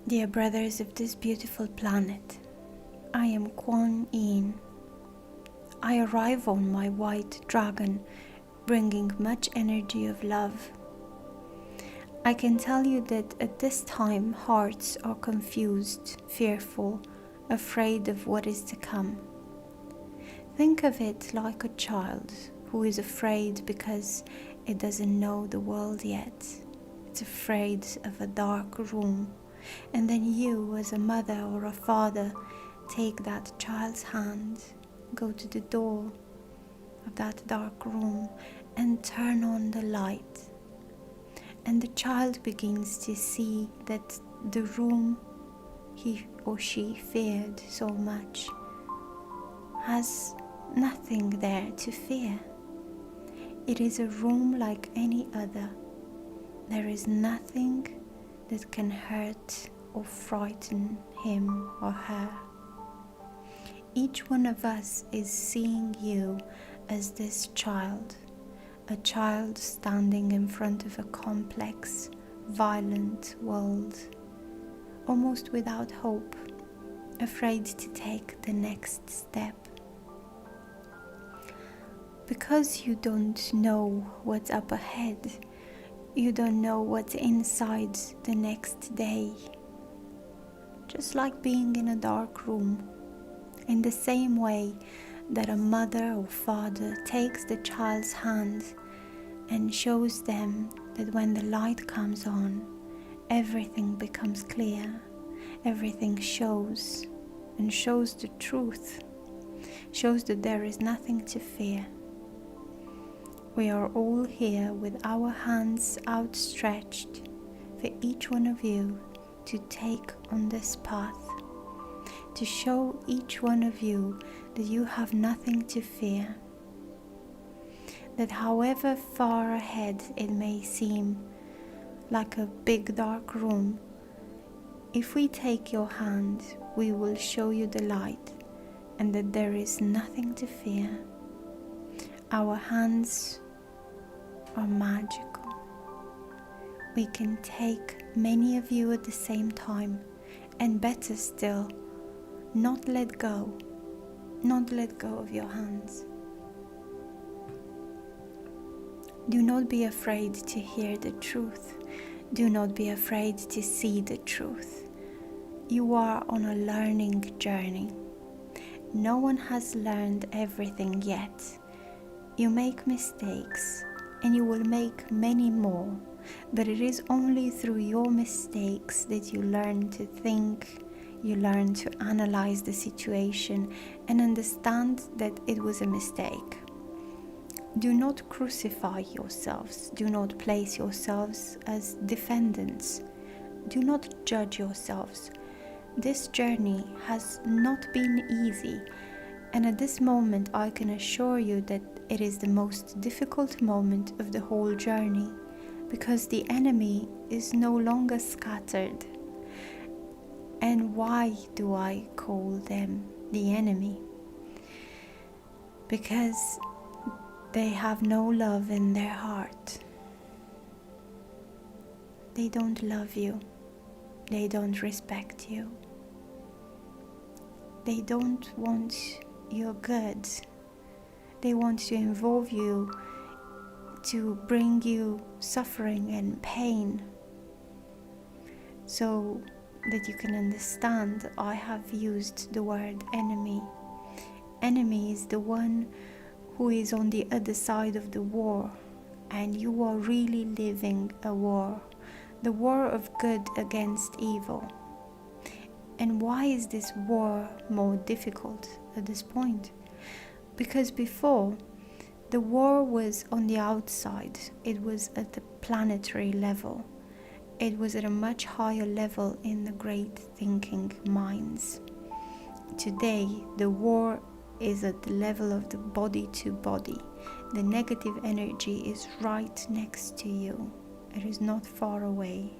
Dear brothers of this beautiful planet, I am Kwan. I arrive on my white dragon, bringing much energy of love. I can tell you that at this time hearts are confused, fearful, afraid of what is to come. Think of it like a child who is afraid because it doesn't know the world yet. It's afraid of a dark room. And then you, as a mother or a father, take that child's hand, go to the door of that dark room and turn on the light. And the child begins to see that the room he or she feared so much has nothing there to fear. It is a room like any other. There is nothing that can hurt or frighten him or her. Each one of us is seeing you as this child, a child standing in front of a complex, violent world, almost without hope, afraid to take the next step. Because you don't know what's up ahead, you don't know what's inside the next day. Just like being in a dark room, in the same way that a mother or father takes the child's hand and shows them that when the light comes on, everything becomes clear, everything shows, and shows the truth, shows that there is nothing to fear. We are all here with our hands outstretched for each one of you to take on this path, to show each one of you that you have nothing to fear, that however far ahead it may seem like a big dark room, if we take your hand, we will show you the light, and that there is nothing to fear. Our hands are magical. We can take many of you at the same time, and better still, not let go of your hands. Do not be afraid to hear the truth. Do not be afraid to see the truth. You are on a learning journey. No one has learned everything yet. You make mistakes, and you will make many more, but it is only through your mistakes that you learn to think, you learn to analyze the situation and understand that it was a mistake. Do not crucify yourselves. Do not place yourselves as defendants. Do not judge yourselves. This journey has not been easy, and at this moment I can assure you that it is the most difficult moment of the whole journey, because the enemy is no longer scattered. And why do I call them the enemy? Because they have no love in their heart. They don't love you. They don't respect you. They don't want your good. They want to involve you, to bring you suffering and pain. So that you can understand, I have used the word enemy. Enemy is the one who is on the other side of the war, and you are really living a war, the war of good against evil. And why is this war more difficult at this point? Because before, the war was on the outside. It was at the planetary level. It was at a much higher level in the great thinking minds. Today, the war is at the level of the body to body. The negative energy is right next to you. It is not far away.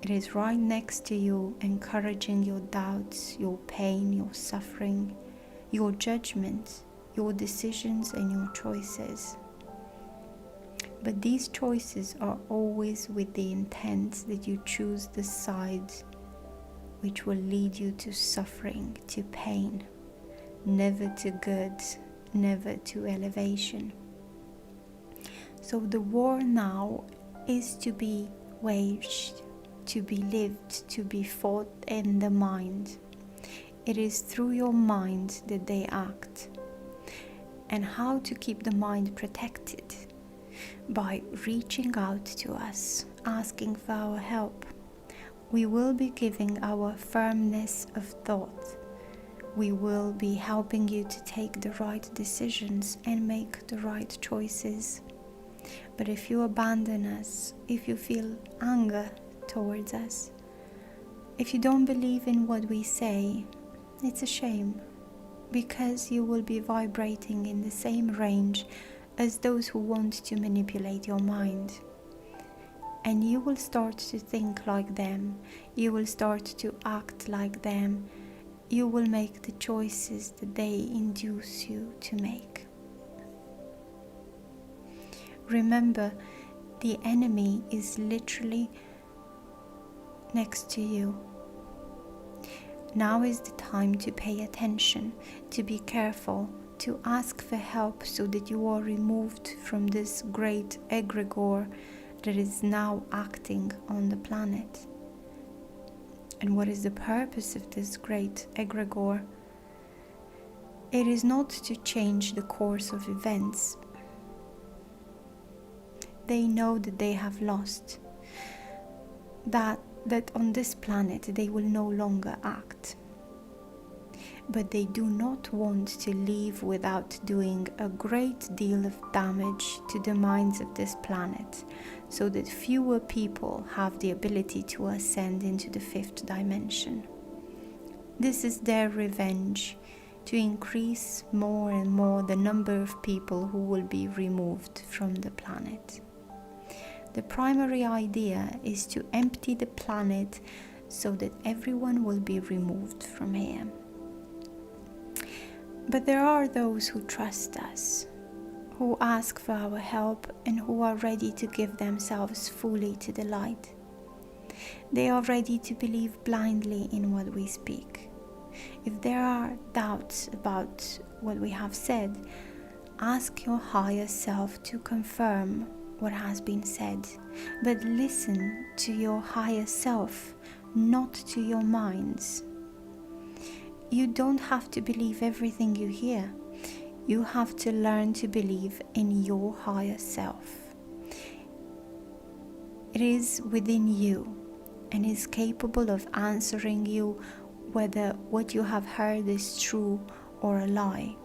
It is right next to you, encouraging your doubts, your pain, your suffering, your judgment, your decisions and your choices. But these choices are always with the intent that you choose the side which will lead you to suffering, to pain, never to good, never to elevation. So the war now is to be waged, to be lived, to be fought in the mind. It is through your mind that they act. And how to keep the mind protected? By reaching out to us, asking for our help. We will be giving our firmness of thought. We will be helping you to take the right decisions and make the right choices. But if you abandon us, if you feel anger towards us, if you don't believe in what we say, it's a shame, because you will be vibrating in the same range as those who want to manipulate your mind. And you will start to think like them, you will start to act like them, you will make the choices that they induce you to make. Remember, the enemy is literally next to you. Now is the time to pay attention, to be careful, to ask for help so that you are removed from this great egregore that is now acting on the planet. And what is the purpose of this great egregore? It is not to change the course of events. They know that they have lost, that on this planet they will no longer act. But they do not want to leave without doing a great deal of damage to the minds of this planet, so that fewer people have the ability to ascend into the fifth dimension. This is their revenge, to increase more and more the number of people who will be removed from the planet. The primary idea is to empty the planet so that everyone will be removed from here. But there are those who trust us, who ask for our help, and who are ready to give themselves fully to the light. They are ready to believe blindly in what we speak. If there are doubts about what we have said, ask your higher self to confirm what has been said, but listen to your higher self, not to your minds. You don't have to believe everything you hear. You have to learn to believe in your higher self. It is within you and is capable of answering you whether what you have heard is true or a lie.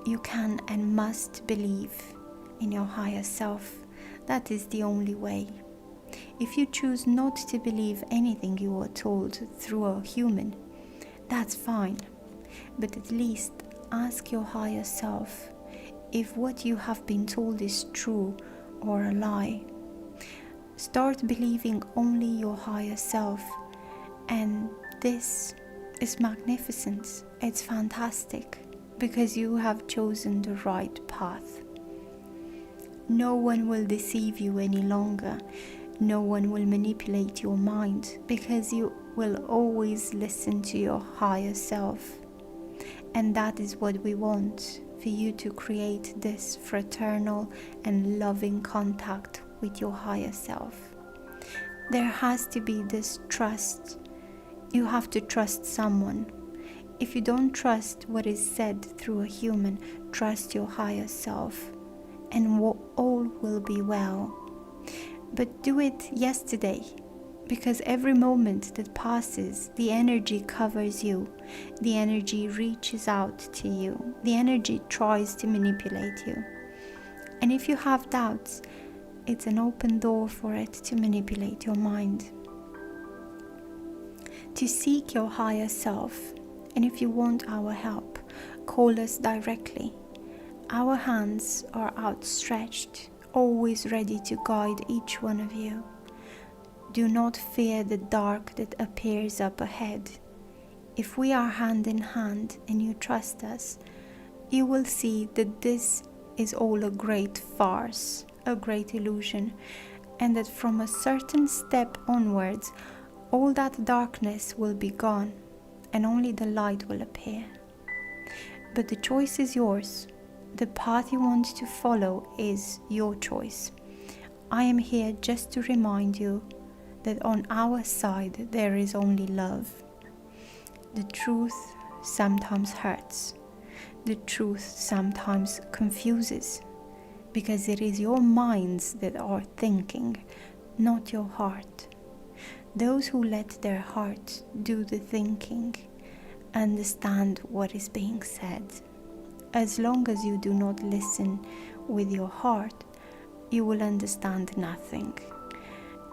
You can and must believe in your higher self. That is the only way. If you choose not to believe anything you are told through a human, that's fine. But at least ask your higher self if what you have been told is true or a lie. Start believing only your higher self, and this is magnificent. It's fantastic, because you have chosen the right path. No one will deceive you any longer. No one will manipulate your mind, because you will always listen to your higher self. And that is what we want, for you to create this fraternal and loving contact with your higher self. There has to be this trust. You have to trust someone. If you don't trust what is said through a human, trust your higher self, and all will be well. But do it yesterday, because every moment that passes, the energy covers you, the energy reaches out to you, the energy tries to manipulate you. And if you have doubts, it's an open door for it to manipulate your mind. To seek your higher self, and if you want our help, call us directly. Our hands are outstretched, always ready to guide each one of you. Do not fear the dark that appears up ahead. If we are hand in hand and you trust us, you will see that this is all a great farce, a great illusion, and that from a certain step onwards, all that darkness will be gone, and only the light will appear. But the choice is yours. The path you want to follow is your choice. I am here just to remind you that on our side there is only love. The truth sometimes hurts. The truth sometimes confuses, because it is your minds that are thinking, not your heart. Those who let their heart do the thinking understand what is being said. As long as you do not listen with your heart, you will understand nothing.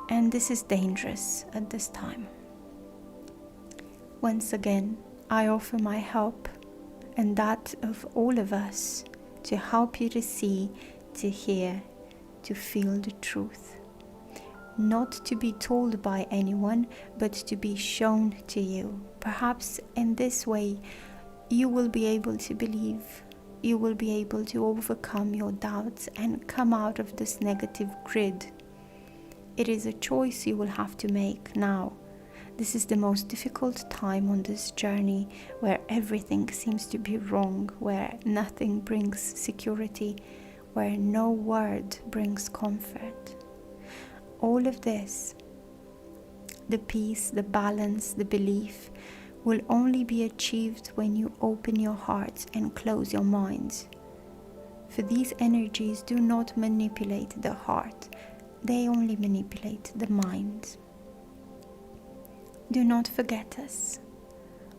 And this is dangerous at this time. Once again, I offer my help and that of all of us to help you to see, to hear, to feel the truth. Not to be told by anyone, but to be shown to you. Perhaps in this way, you will be able to believe. You will be able to overcome your doubts and come out of this negative grid. It is a choice you will have to make now. This is the most difficult time on this journey, where everything seems to be wrong, where nothing brings security, where no word brings comfort. All of this, the peace, the balance, the belief, will only be achieved when you open your hearts and close your minds. For these energies do not manipulate the heart, they only manipulate the mind. Do not forget us.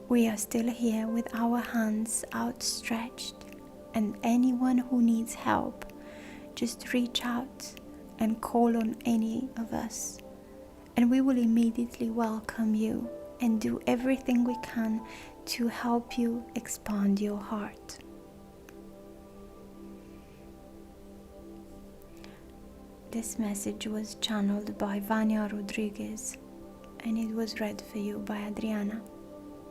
We are still here with our hands outstretched, and anyone who needs help, just reach out and call on any of us, and we will immediately welcome you and do everything we can to help you expand your heart. This message was channeled by Vania Rodrigues, and it was read for you by Adriana.